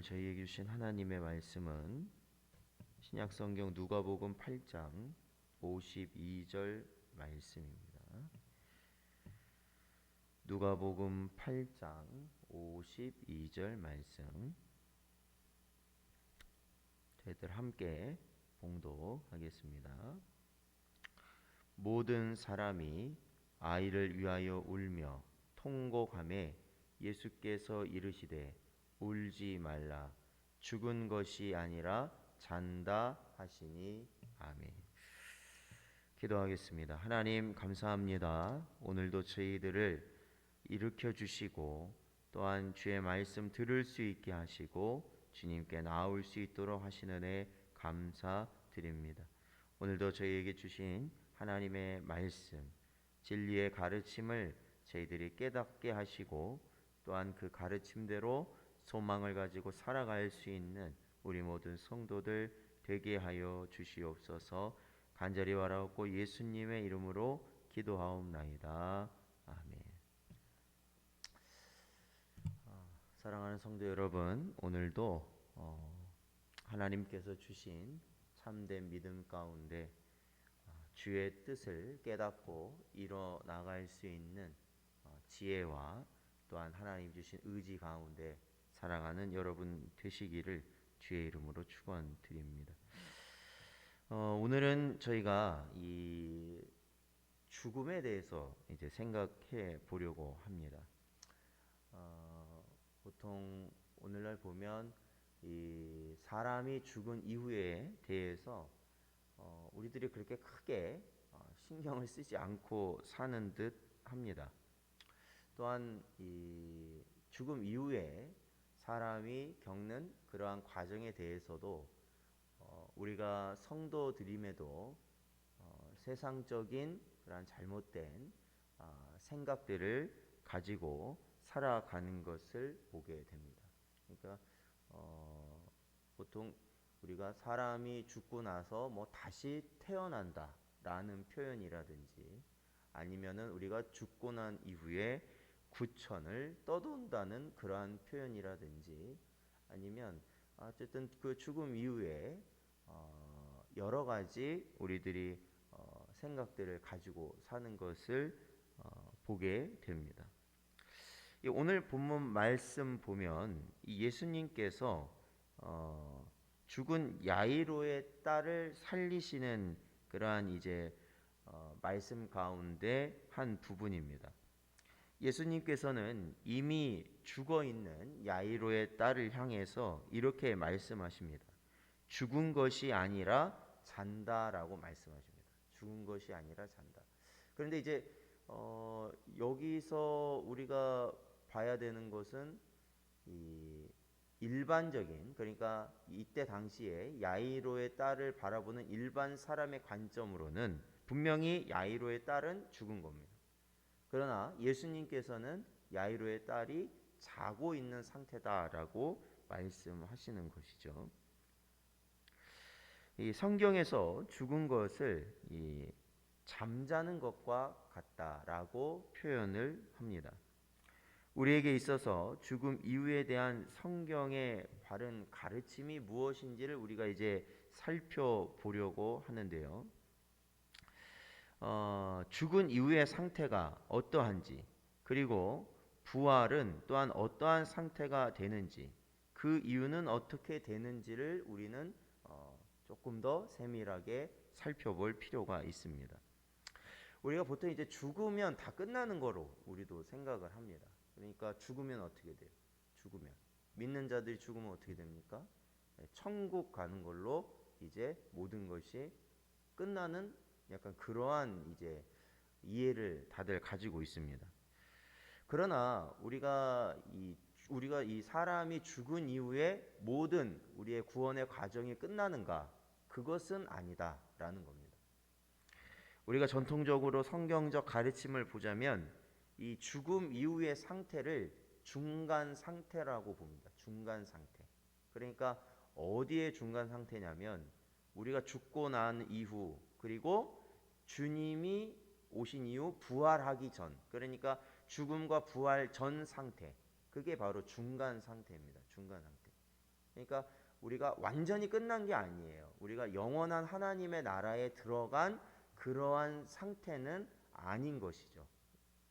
저희에게 주신 하나님의 말씀은 신약성경 누가복음 8장 52절 말씀입니다. 누가복음 8장 52절 말씀 저희들 함께 봉독하겠습니다. 모든 사람이 아이를 위하여 울며 통곡하매 예수께서 이르시되 울지 말라 죽은 것이 아니라 잔다 하시니. 아멘. 기도하겠습니다. 하나님 감사합니다. 오늘도 저희들을 일으켜 주시고 또한 주의 말씀 들을 수 있게 하시고 주님께 나올 수 있도록 하시는 애 감사드립니다. 오늘도 저희에게 주신 하나님의 말씀 진리의 가르침을 저희들이 깨닫게 하시고 또한 그 가르침대로 소망을 가지고 살아갈 수 있는 우리 모든 성도들 되게 하여 주시옵소서. 간절히 바라옵고 예수님의 이름으로 기도하옵나이다. 아멘. 사랑하는 성도 여러분, 오늘도 하나님께서 주신 참된 믿음 가운데 주의 뜻을 깨닫고 이뤄 나갈 수 있는 지혜와 또한 하나님 주신 의지 가운데 살아가는 여러분 되시기를 주의 이름으로 축원드립니다. 오늘은 저희가 이 죽음에 대해서 이제 생각해 보려고 합니다. 보통 오늘날 보면 이 사람이 죽은 이후에 대해서 우리들이 그렇게 크게 신경을 쓰지 않고 사는 듯 합니다. 또한 이 죽음 이후에 사람이 겪는 그러한 과정에 대해서도 우리가 성도들임에도 세상적인 그러한 잘못된 생각들을 가지고 살아가는 것을 보게 됩니다. 그러니까 보통 우리가 사람이 죽고 나서 뭐 다시 태어난다라는 표현이라든지 아니면은 우리가 죽고 난 이후에 구천을 떠돈다는 그러한 표현이라든지 아니면 어쨌든 그 죽음 이후에 여러 가지 우리들이 생각들을 가지고 사는 것을 보게 됩니다. 오늘 본문 말씀 보면 예수님께서 죽은 야이로의 딸을 살리시는 그러한 이제 말씀 가운데 한 부분입니다. 예수님께서는 이미 죽어 있는 야이로의 딸을 향해서 이렇게 말씀하십니다. 죽은 것이 아니라 잔다라고 말씀하십니다. 죽은 것이 아니라 잔다. 그런데 이제 여기서 우리가 봐야 되는 것은 이 일반적인, 그러니까 이때 당시에 야이로의 딸을 바라보는 일반 사람의 관점으로는 분명히 야이로의 딸은 죽은 겁니다. 그러나 예수님께서는 야이로의 딸이 자고 있는 상태다라고 말씀하시는 것이죠. 이 성경에서 죽은 것을 이 잠자는 것과 같다라고 표현을 합니다. 우리에게 있어서 죽음 이후에 대한 성경의 바른 가르침이 무엇인지를 우리가 이제 살펴보려고 하는데요. 죽은 이후의 상태가 어떠한지, 그리고 부활은 또한 어떠한 상태가 되는지, 그 이유는 어떻게 되는지를 우리는 조금 더 세밀하게 살펴볼 필요가 있습니다. 우리가 보통 이제 죽으면 다 끝나는 거로 우리도 생각을 합니다. 그러니까 죽으면 어떻게 돼요? 죽으면 믿는 자들이 죽으면 어떻게 됩니까? 천국 가는 걸로 이제 모든 것이 끝나는 약간 그러한 이제 이해를 다들 가지고 있습니다. 그러나 우리가 이 사람이 죽은 이후에 모든 우리의 구원의 과정이 끝나는가? 그것은 아니다라는 겁니다. 우리가 전통적으로 성경적 가르침을 보자면 이 죽음 이후의 상태를 중간 상태라고 봅니다. 중간 상태. 그러니까 어디에 중간 상태냐면 우리가 죽고 난 이후 그리고 주님이 오신 이후 부활하기 전, 그러니까 죽음과 부활 전 상태, 그게 바로 중간 상태입니다. 중간 상태. 그러니까 우리가 완전히 끝난 게 아니에요. 우리가 영원한 하나님의 나라에 들어간 그러한 상태는 아닌 것이죠.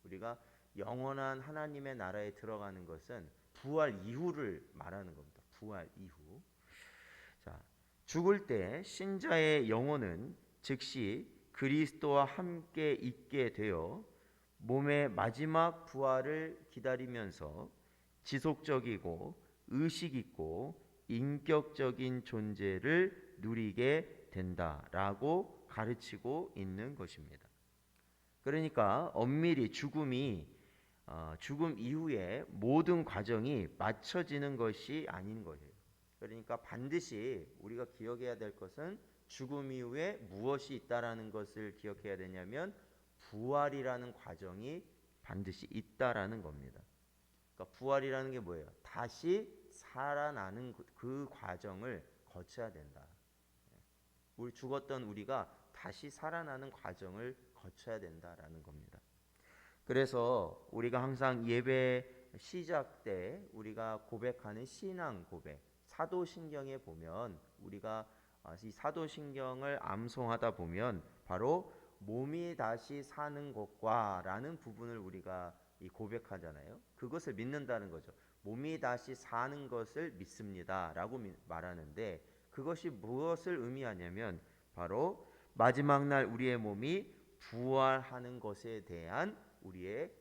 우리가 영원한 하나님의 나라에 들어가는 것은 부활 이후를 말하는 겁니다. 부활 이후. 자, 죽을 때 신자의 영혼은 즉시 그리스도와 함께 있게 되어 몸의 마지막 부활을 기다리면서 지속적이고 의식 있고 인격적인 존재를 누리게 된다라고 가르치고 있는 것입니다. 그러니까 엄밀히 죽음 이후에 모든 과정이 맞춰지는 것이 아닌 거예요. 그러니까 반드시 우리가 기억해야 될 것은 죽음 이후에 무엇이 있다라는 것을 기억해야 되냐면 부활이라는 과정이 반드시 있다라는 겁니다. 그러니까 부활이라는 게 뭐예요? 다시 살아나는 그 과정을 거쳐야 된다. 우리 죽었던 우리가 다시 살아나는 과정을 거쳐야 된다라는 겁니다. 그래서 우리가 항상 예배 시작 때 우리가 고백하는 신앙 고백, 사도신경에 보면 우리가 이 사도신경을 암송하다 보면 바로 몸이 다시 사는 것과라는 부분을 우리가 이 고백하잖아요. 그것을 믿는다는 거죠. 몸이 다시 사는 것을 믿습니다라고 말하는데 그것이 무엇을 의미하냐면 바로 마지막 날 우리의 몸이 부활하는 것에 대한 우리의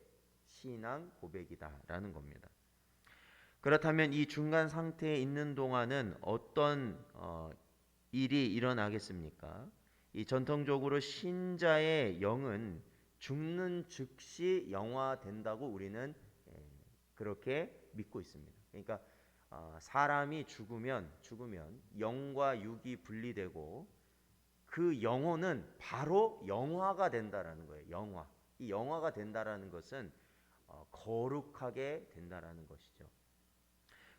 신앙 고백이다라는 겁니다. 그렇다면 이 중간 상태에 있는 동안은 어떤 일이 일어나겠습니까? 이 전통적으로 신자의 영은 죽는 즉시 영화된다고 우리는 그렇게 믿고 있습니다. 그러니까 사람이 죽으면 영과 육이 분리되고 그 영혼은 바로 영화가 된다라는 거예요. 영화. 이 영화가 된다라는 것은 거룩하게 된다라는 것이죠.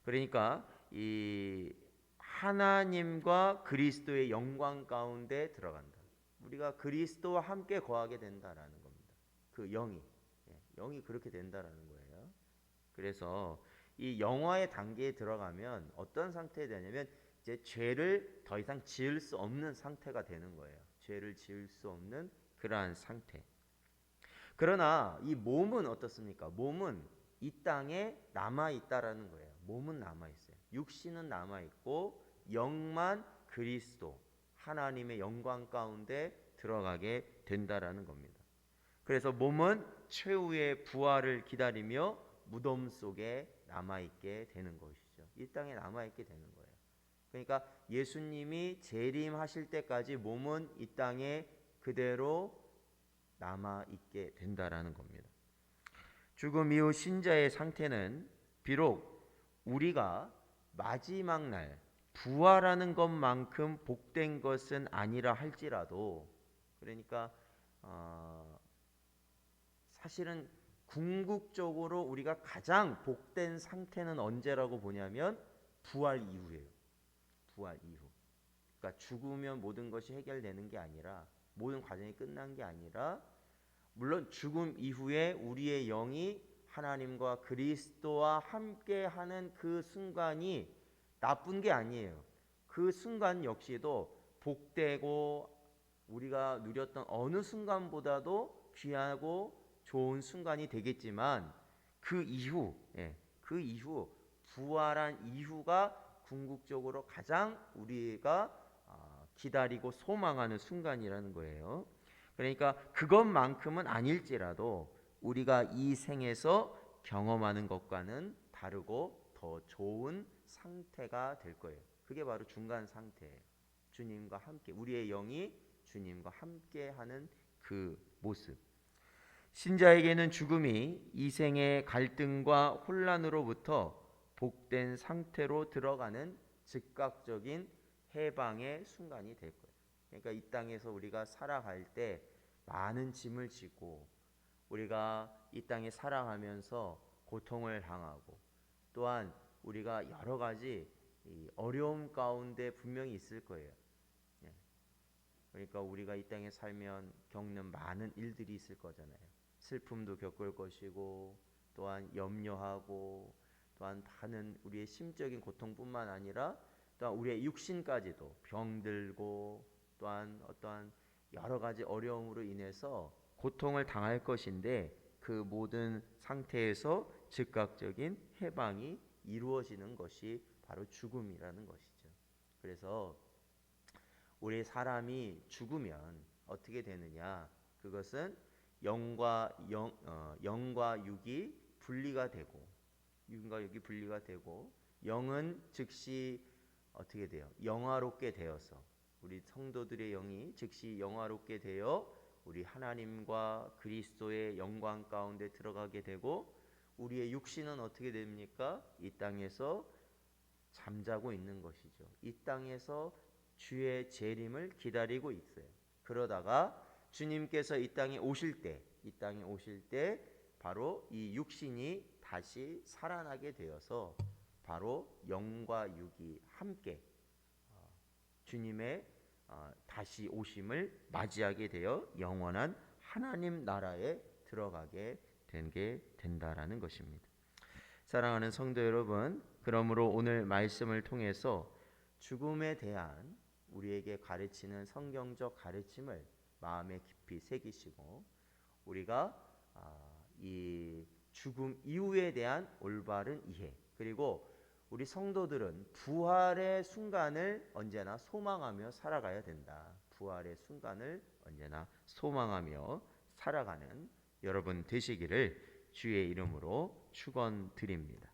그러니까 이 하나님과 그리스도의 영광 가운데 들어간다. 우리가 그리스도와 함께 거하게 된다라는 겁니다. 그 영이 그렇게 된다라는 거예요. 그래서 이 영화의 단계에 들어가면 어떤 상태에 되냐면 이제 죄를 더 이상 지을 수 없는 상태가 되는 거예요. 죄를 지을 수 없는 그러한 상태. 그러나 이 몸은 어떻습니까? 몸은 이 땅에 남아 있다라는 거예요. 몸은 남아 있어요. 육신은 남아 있고 영만 그리스도 하나님의 영광 가운데 들어가게 된다라는 겁니다. 그래서 몸은 최후의 부활을 기다리며 무덤 속에 남아 있게 되는 것이죠. 이 땅에 남아 있게 되는 거예요. 그러니까 예수님이 재림하실 때까지 몸은 이 땅에 그대로 남아 있게 된다라는 겁니다. 죽음 이후 신자의 상태는 비록 우리가 마지막 날 부활하는 것만큼 복된 것은 아니라 할지라도 그러니까 사실은 궁극적으로 우리가 가장 복된 상태는 언제라고 보냐면 부활 이후예요. 부활 이후. 그러니까 죽으면 모든 것이 해결되는 게 아니라 모든 과정이 끝난 게 아니라 물론 죽음 이후에 우리의 영이 하나님과 그리스도와 함께하는 그 순간이 나쁜 게 아니에요. 그 순간 역시도 복되고 우리가 누렸던 어느 순간보다도 귀하고 좋은 순간이 되겠지만 그 이후 부활한 이후가 궁극적으로 가장 우리가 기다리고 소망하는 순간이라는 거예요. 그러니까 그것만큼은 아닐지라도 우리가 이 생에서 경험하는 것과는 다르고 더 좋은 상태가 될 거예요. 그게 바로 중간 상태예요. 주님과 함께 우리의 영이 주님과 함께하는 그 모습. 신자에게는 죽음이 이 생의 갈등과 혼란으로부터 복된 상태로 들어가는 즉각적인 해방의 순간이 될 거예요. 그러니까 이 땅에서 우리가 살아갈 때 많은 짐을 지고 우리가 이 땅에 살아가면서 고통을 당하고 또한 우리가 여러 가지 어려움 가운데 분명히 있을 거예요. 그러니까 우리가 이 땅에 살면 겪는 많은 일들이 있을 거잖아요. 슬픔도 겪을 것이고 또한 염려하고 또한 많은 우리의 심적인 고통뿐만 아니라 또한 우리의 육신까지도 병들고 또한 어떠한 여러 가지 어려움으로 인해서 고통을 당할 것인데 그 모든 상태에서 즉각적인 해방이 이루어지는 것이 바로 죽음이라는 것이죠. 그래서 우리 사람이 죽으면 어떻게 되느냐? 그것은 영과 육이 분리가 되고 육과 육이 분리가 되고 영은 즉시 어떻게 돼요? 영화롭게 되어서 우리 성도들의 영이 즉시 영화롭게 되어 우리 하나님과 그리스도의 영광 가운데 들어가게 되고 우리의 육신은 어떻게 됩니까? 이 땅에서 잠자고 있는 것이죠. 이 땅에서 주의 재림을 기다리고 있어요. 그러다가 주님께서 이 땅에 오실 때 바로 이 육신이 다시 살아나게 되어서 바로 영과 육이 함께 주님의 다시 오심을 맞이하게 되어 영원한 하나님 나라에 들어가게 된다라는 것입니다. 사랑하는 성도 여러분, 그러므로 오늘 말씀을 통해서 죽음에 대한 우리에게 가르치는 성경적 가르침을 마음에 깊이 새기시고 우리가 이 죽음 이후에 대한 올바른 이해, 그리고 우리 성도들은 부활의 순간을 언제나 소망하며 살아가야 된다. 부활의 순간을 언제나 소망하며 살아가는 여러분 되시기를 주의 이름으로 축원드립니다.